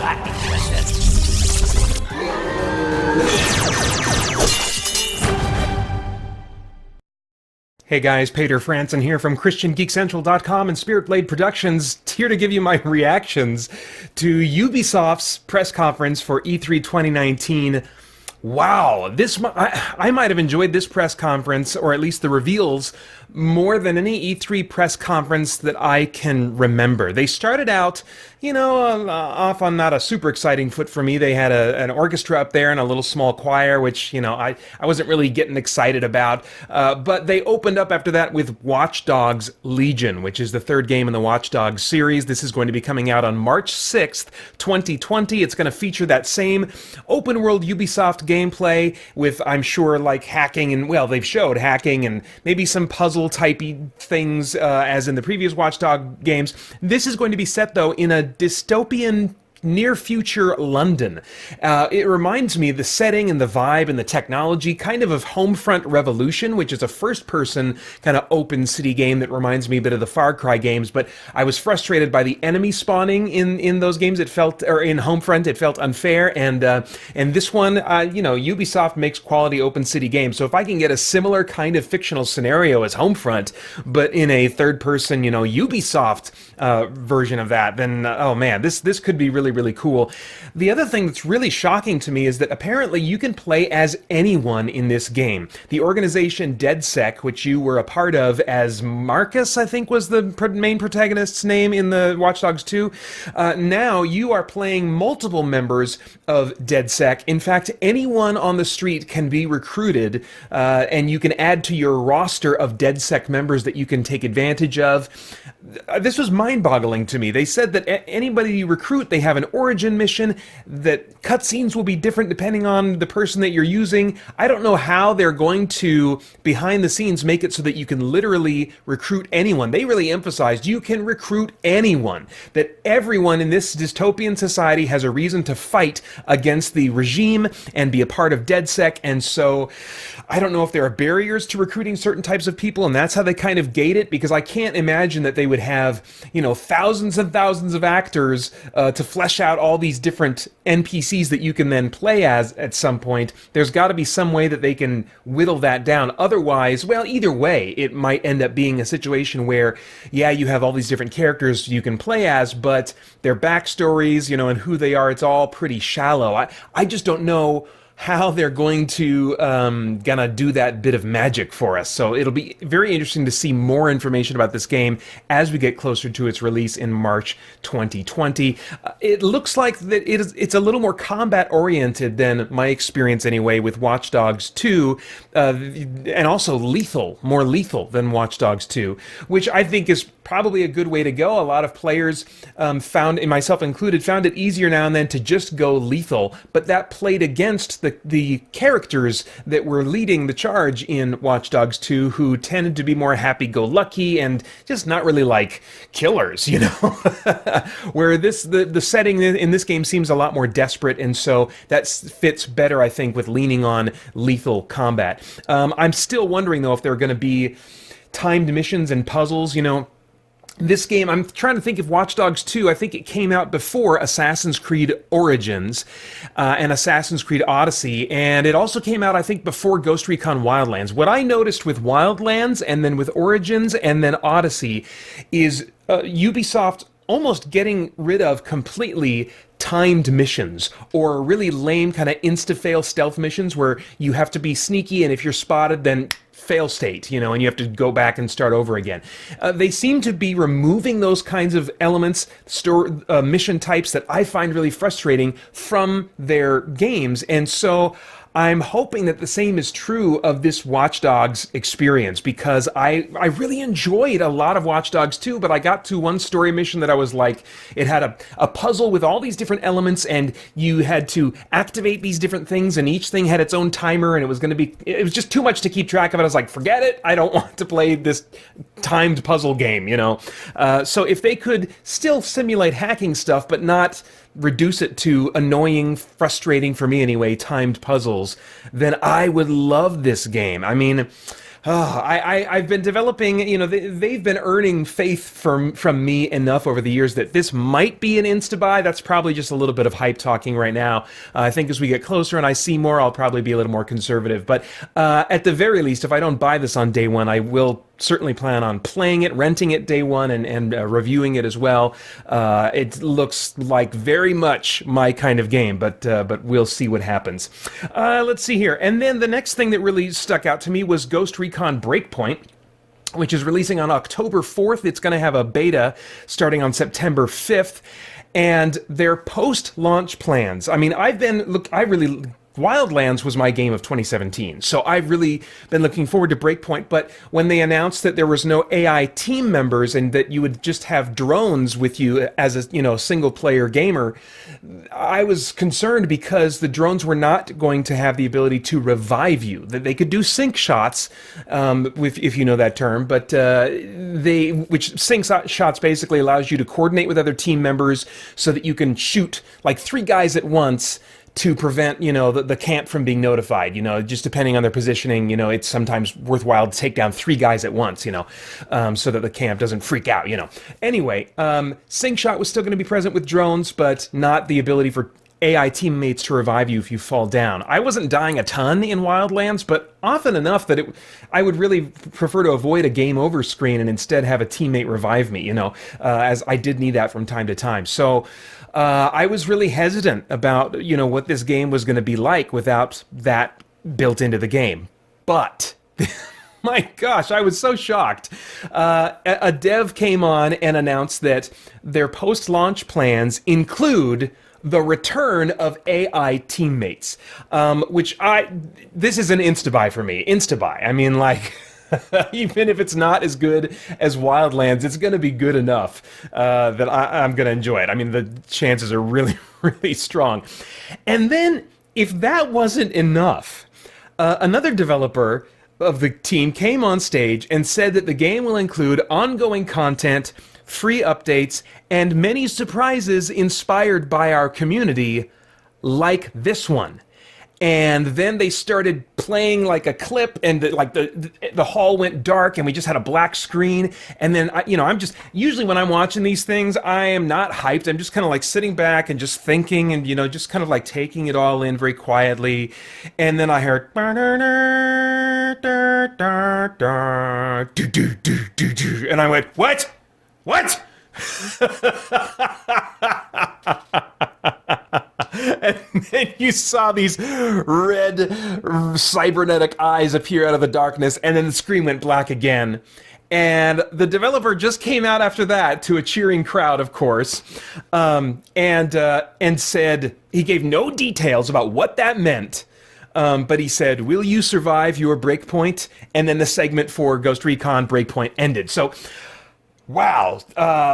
Got interested. Hey guys, Peter Franson here from christiangeekcentral.com and Spirit Blade Productions, here to give you my reactions to Ubisoft's press conference for E3 2019. Wow, I might have enjoyed this press conference, or at least the reveals, more than any E3 press conference that I can remember. They started out, off on not a super exciting foot for me. They had an orchestra up there and a little small choir, which, I wasn't really getting excited about. But they opened up after that with Watch Dogs Legion, which is the third game in the Watch Dogs series. This is going to be coming out on March 6th, 2020. It's going to feature that same open-world Ubisoft gameplay with, I'm sure, like hacking and, well, they've showed hacking and maybe some puzzle-typey things as in the previous Watch Dogs games. This is going to be set, though, in a dystopian near-future London. It reminds me, the setting and the vibe and the technology, kind of Homefront Revolution, which is a first-person kind of open city game that reminds me a bit of the Far Cry games, but I was frustrated by the enemy spawning in those games. It felt, or in Homefront, it felt unfair, and this one, Ubisoft makes quality open city games, so if I can get a similar kind of fictional scenario as Homefront, but in a third-person, Ubisoft version of that, then, oh man, this could be really cool. The other thing that's really shocking to me is that apparently you can play as anyone in this game. The organization DedSec, which you were a part of as Marcus, I think was the main protagonist's name in the Watch Dogs 2, now you are playing multiple members of DedSec. In fact, anyone on the street can be recruited, and you can add to your roster of DedSec members that you can take advantage of. This was mind-boggling to me. They said that anybody you recruit, they have an origin mission, that cutscenes will be different depending on the person that you're using. I don't know how they're going to, behind the scenes, make it so that you can literally recruit anyone. They really emphasized you can recruit anyone, that everyone in this dystopian society has a reason to fight against the regime and be a part of DedSec, and so I don't know if there are barriers to recruiting certain types of people, and that's how they kind of gate it, because I can't imagine that they would have, thousands and thousands of actors to flesh out all these different NPCs that you can then play as at some point. There's got to be some way that they can whittle that down. Otherwise, well, either way, it might end up being a situation where, yeah, you have all these different characters you can play as, but their backstories, and who they are, it's all pretty shallow. I just don't know how they're going to gonna do that bit of magic for us. So it'll be very interesting to see more information about this game as we get closer to its release in March 2020. It looks like that it's a little more combat oriented than my experience anyway with Watch Dogs 2, and also more lethal than Watch Dogs 2, which I think is probably a good way to go. A lot of players found, and myself included, found it easier now and then to just go lethal, but that played against the characters that were leading the charge in Watch Dogs 2, who tended to be more happy-go-lucky and just not really like killers, where the setting in this game seems a lot more desperate, and so that fits better, I think, with leaning on lethal combat. I'm still wondering, though, if there are going to be timed missions and puzzles, This game, I'm trying to think of Watch Dogs 2, I think it came out before Assassin's Creed Origins and Assassin's Creed Odyssey, and it also came out, I think, before Ghost Recon Wildlands. What I noticed with Wildlands and then with Origins and then Odyssey is Ubisoft almost getting rid of completely timed missions, or really lame kind of insta-fail stealth missions where you have to be sneaky, and if you're spotted, then fail state, and you have to go back and start over again. They seem to be removing those kinds of elements, mission types that I find really frustrating from their games, and so I'm hoping that the same is true of this Watch Dogs experience, because I really enjoyed a lot of Watch Dogs 2, but I got to one story mission that I was like, it had a puzzle with all these different elements, and you had to activate these different things, and each thing had its own timer, and it was just too much to keep track of. I was like, forget it, I don't want to play this timed puzzle game, So if they could still simulate hacking stuff, but not reduce it to annoying, frustrating, for me anyway, timed puzzles, then I would love this game. I mean, I've been developing, they've been earning faith from me enough over the years that this might be an insta-buy. That's probably just a little bit of hype talking right now. I think as we get closer and I see more, I'll probably be a little more conservative. But at the very least, if I don't buy this on day one, I will certainly plan on playing it, renting it day one, and reviewing it as well. It looks like very much my kind of game, but we'll see what happens. Let's see here. And then the next thing that really stuck out to me was Ghost Recon Breakpoint, which is releasing on October 4th. It's going to have a beta starting on September 5th. And their post-launch plans. I mean, Wildlands was my game of 2017, so I've really been looking forward to Breakpoint, but when they announced that there was no AI team members and that you would just have drones with you as a single-player gamer, I was concerned because the drones were not going to have the ability to revive you. That they could do sync shots, if you know that term, but which sync shots basically allows you to coordinate with other team members so that you can shoot like 3 guys at once to prevent, the camp from being notified. Just depending on their positioning, it's sometimes worthwhile to take down 3 guys at once, so that the camp doesn't freak out, Anyway, Sync Shot was still going to be present with drones, but not the ability for AI teammates to revive you if you fall down. I wasn't dying a ton in Wildlands, but often enough that I would really prefer to avoid a game over screen and instead have a teammate revive me, as I did need that from time to time. So I was really hesitant about, what this game was going to be like without that built into the game. But my gosh, I was so shocked. A dev came on and announced that their post-launch plans include the return of AI teammates, this is an insta-buy for me. Insta-buy. I mean, like, even if it's not as good as Wildlands, it's going to be good enough that I'm going to enjoy it. I mean, the chances are really, really strong. And then, if that wasn't enough, another developer of the team came on stage and said that the game will include ongoing content, free updates, and many surprises inspired by our community, like this one. And then they started playing like a clip, and the hall went dark, and we just had a black screen. And then I'm just usually when I'm watching these things, I am not hyped. I'm just kind of like sitting back and just thinking, and just kind of like taking it all in very quietly. And then I heard, and I went, what? What? And then you saw these red cybernetic eyes appear out of the darkness, and then the screen went black again. And the developer just came out after that to a cheering crowd, of course, and said he gave no details about what that meant. But he said, "Will you survive your breakpoint?" And then the segment for Ghost Recon Breakpoint ended. So, wow,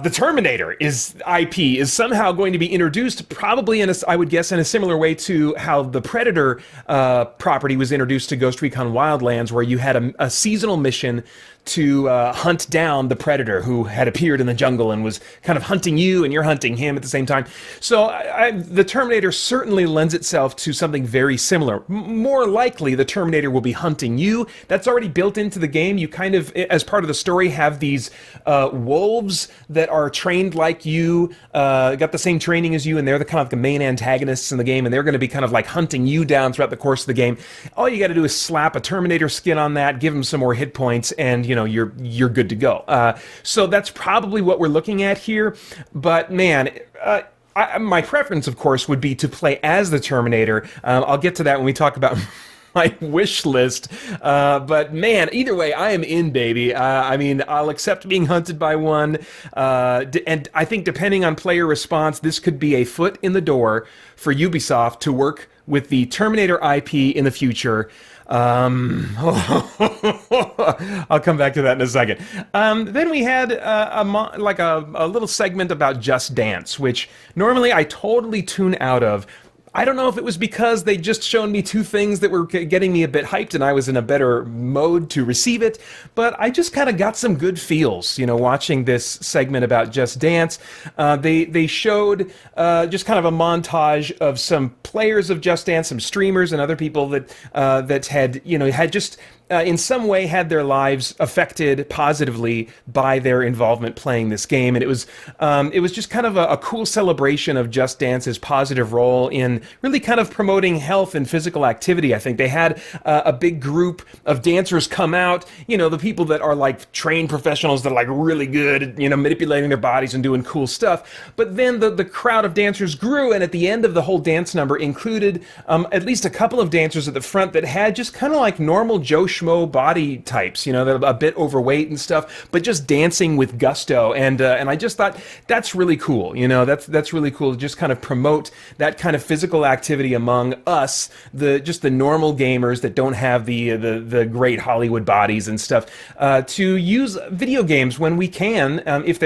the Terminator IP is somehow going to be introduced, probably I would guess in a similar way to how the Predator property was introduced to Ghost Recon Wildlands, where you had a seasonal mission to hunt down the Predator who had appeared in the jungle and was kind of hunting you, and you're hunting him at the same time. So the Terminator certainly lends itself to something very similar. More likely, the Terminator will be hunting you. That's already built into the game. You kind of, as part of the story, have these wolves that are trained like you, got the same training as you, and they're the kind of the main antagonists in the game, and they're going to be kind of like hunting you down throughout the course of the game. All you got to do is slap a Terminator skin on that, give him some more hit points, and you're good to go. So that's probably what we're looking at here. But man, my preference, of course, would be to play as the Terminator. I'll get to that when we talk about my wish list. But man, either way, I am in, baby. I mean, I'll accept being hunted by one. And I think depending on player response, this could be a foot in the door for Ubisoft to work with the Terminator IP in the future. I'll come back to that in a second. Then we had a little segment about Just Dance, which normally I totally tune out of. I don't know if it was because they just shown me 2 things that were getting me a bit hyped and I was in a better mode to receive it, but I just kind of got some good feels, watching this segment about Just Dance. They showed just kind of a montage of some players of Just Dance, some streamers and other people that had just in some way had their lives affected positively by their involvement playing this game. And it was just kind of a cool celebration of Just Dance's positive role in really kind of promoting health and physical activity. I think they had a big group of dancers come out, the people that are like trained professionals that are like really good at, manipulating their bodies and doing cool stuff. But then the crowd of dancers grew, and at the end of the whole dance number included at least a couple of dancers at the front that had just kind of like normal Joe Schmo body types, that are a bit overweight and stuff, but just dancing with gusto. And I just thought that's really cool. That's really cool to just kind of promote that kind of physical activity among us, just the normal gamers that don't have the great Hollywood bodies and stuff, to use video games when we can, if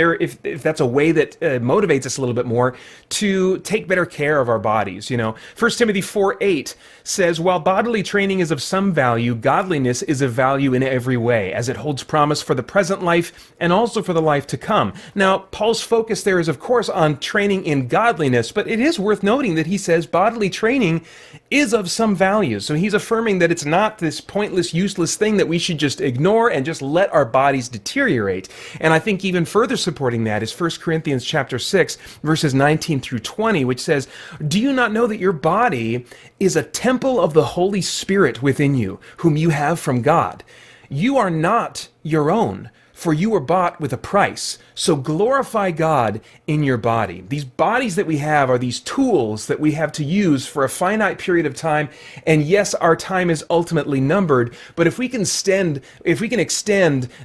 that's a way that motivates us a little bit more to take better care of our bodies. 1 Timothy 4:8 says, while bodily training is of some value, godliness is of value in every way, as it holds promise for the present life and also for the life to come. Now, Paul's focus there is, of course, on training in godliness, but it is worth noting that he says bodily training is of some value. So he's affirming that it's not this pointless, useless thing that we should just ignore and just let our bodies deteriorate. And I think even further supporting that is 1 Corinthians chapter 6, verses 19 through 20, which says, do you not know that your body is a temple of the Holy Spirit within you, whom you have from God? You are not your own, for you were bought with a price. So glorify God in your body. These bodies that we have are these tools that we have to use for a finite period of time. And yes, our time is ultimately numbered, but if we can extend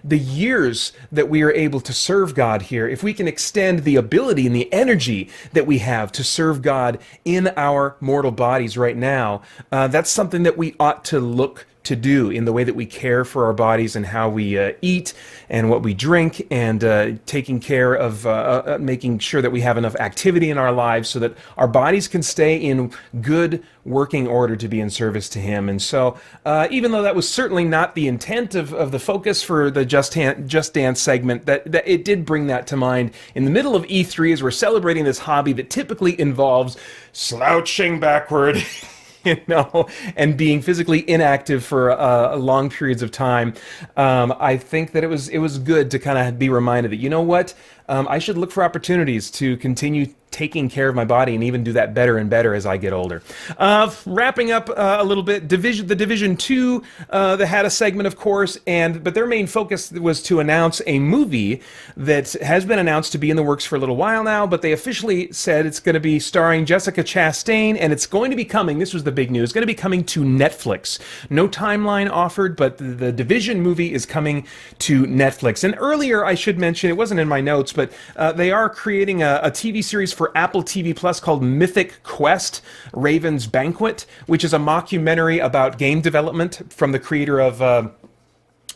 the years that we are able to serve God here, if we can extend the ability and the energy that we have to serve God in our mortal bodies right now, that's something that we ought to look to do in the way that we care for our bodies and how we eat and what we drink, and taking care of making sure that we have enough activity in our lives so that our bodies can stay in good working order to be in service to Him. And so even though that was certainly not the intent of the focus for the Just Dance segment, that it did bring that to mind in the middle of E3 as we're celebrating this hobby that typically involves slouching backward and being physically inactive for long periods of time. I think that it was good to kind of be reminded that, what, I should look for opportunities to continue taking care of my body and even do that better and better as I get older. Wrapping up a little bit, the Division 2 that had a segment, of course, but their main focus was to announce a movie that has been announced to be in the works for a little while now, but they officially said it's going to be starring Jessica Chastain, and it's going to be coming, this was the big news, going to be coming to Netflix. No timeline offered, but the Division movie is coming to Netflix. And earlier, I should mention, it wasn't in my notes, but they are creating a TV series for Apple TV Plus called Mythic Quest: Raven's Banquet, which is a mockumentary about game development from the creator of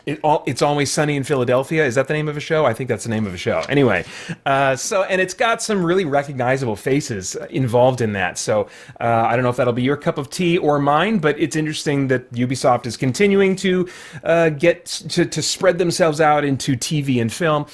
It's Always Sunny in Philadelphia. Is that the name of a show? I think that's the name of a show. Anyway, and it's got some really recognizable faces involved in that. So I don't know if that'll be your cup of tea or mine, but it's interesting that Ubisoft is continuing to get to spread themselves out into TV and film.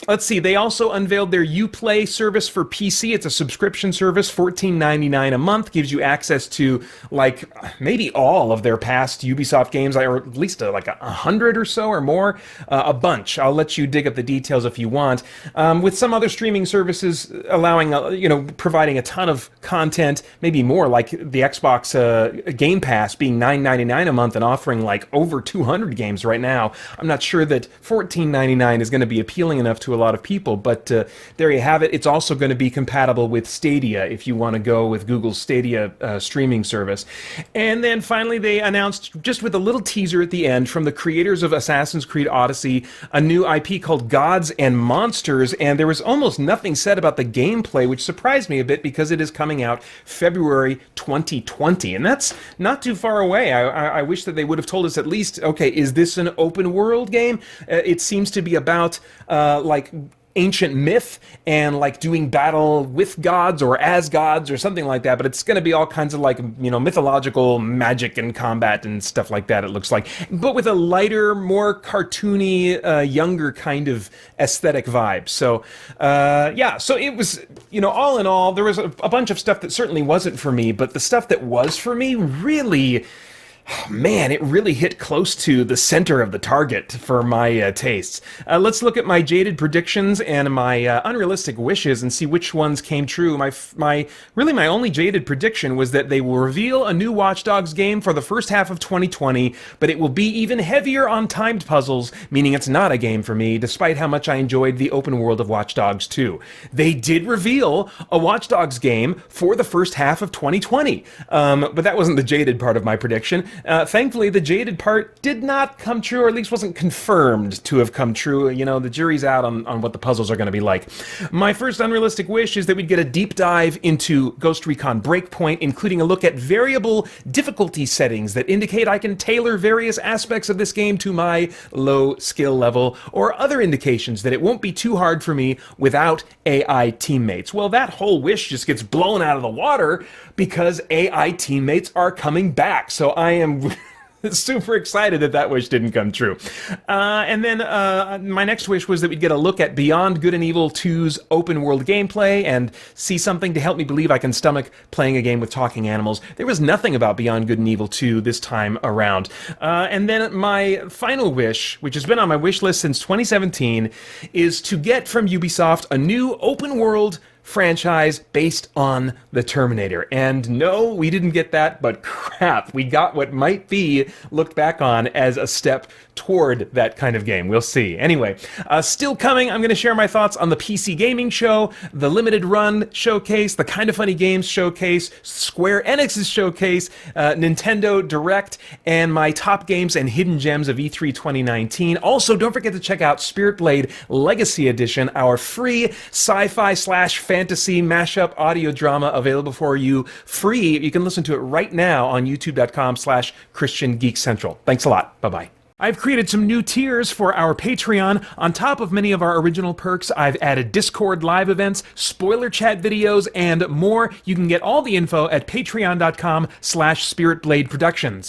Let's see. They also unveiled their Uplay service for PC. It's a subscription service, $14.99 a month, gives you access to like maybe all of their past Ubisoft games, or at least like 100 or so or more, a bunch. I'll let you dig up the details if you want. With some other streaming services allowing, providing a ton of content, maybe more, like the Xbox Game Pass being $9.99 a month and offering like over 200 games right now. I'm not sure that $14.99 is going to be appealing enough to a lot of people, but there you have it. It's also going to be compatible with Stadia if you want to go with Google's Stadia streaming service. And then finally they announced, just with a little teaser at the end, from the creators of Assassin's Creed Odyssey, a new IP called Gods and Monsters, and there was almost nothing said about the gameplay, which surprised me a bit because it is coming out February 2020, and that's not too far away. I wish that they would have told us at least, okay, is this an open world game? It seems to be about like ancient myth and like doing battle with gods or as gods or something like that, but it's going to be all kinds of like, mythological magic and combat and stuff like that, it looks like, but with a lighter, more cartoony, younger kind of aesthetic vibe. So so it was, all in all, there was a bunch of stuff that certainly wasn't for me, but the stuff that was for me really Man, it really hit close to the center of the target for my tastes. Let's look at my jaded predictions and my unrealistic wishes and see which ones came true. My only jaded prediction was that they will reveal a new Watch Dogs game for the first half of 2020, but it will be even heavier on timed puzzles, meaning it's not a game for me, despite how much I enjoyed the open world of Watch Dogs 2. They did reveal a Watch Dogs game for the first half of 2020, but that wasn't the jaded part of my prediction. Thankfully, the jaded part did not come true, or at least wasn't confirmed to have come true. You know, the jury's out on what the puzzles are going to be like. My first unrealistic wish is that we'd get a deep dive into Ghost Recon Breakpoint, including a look at variable difficulty settings that indicate I can tailor various aspects of this game to my low skill level, or other indications that it won't be too hard for me without AI teammates. Well, that whole wish just gets blown out of the water because AI teammates are coming back. So I am super excited that wish didn't come true. And then my next wish was that we'd get a look at Beyond Good and Evil 2's open world gameplay and see something to help me believe I can stomach playing a game with talking animals. There was nothing about Beyond Good and Evil 2 this time around. And then my final wish, which has been on my wish list since 2017, is to get from Ubisoft a new open world franchise based on the Terminator. And no, we didn't get that, but crap, we got what might be looked back on as a step toward that kind of game. We'll see. Anyway, still coming, I'm going to share my thoughts on the PC Gaming Show, the Limited Run Showcase, the Kinda Funny Games Showcase, Square Enix's Showcase, Nintendo Direct, and my top games and hidden gems of E3 2019. Also, don't forget to check out Spirit Blade Legacy Edition, our free sci-fi/fantasy mashup audio drama available for you free. You can listen to it right now on youtube.com/christiangeekcentral. Thanks a lot. Bye-bye. I've created some new tiers for our Patreon. On top of many of our original perks, I've added Discord live events, spoiler chat videos, and more. You can get all the info at patreon.com/spiritbladeproductions.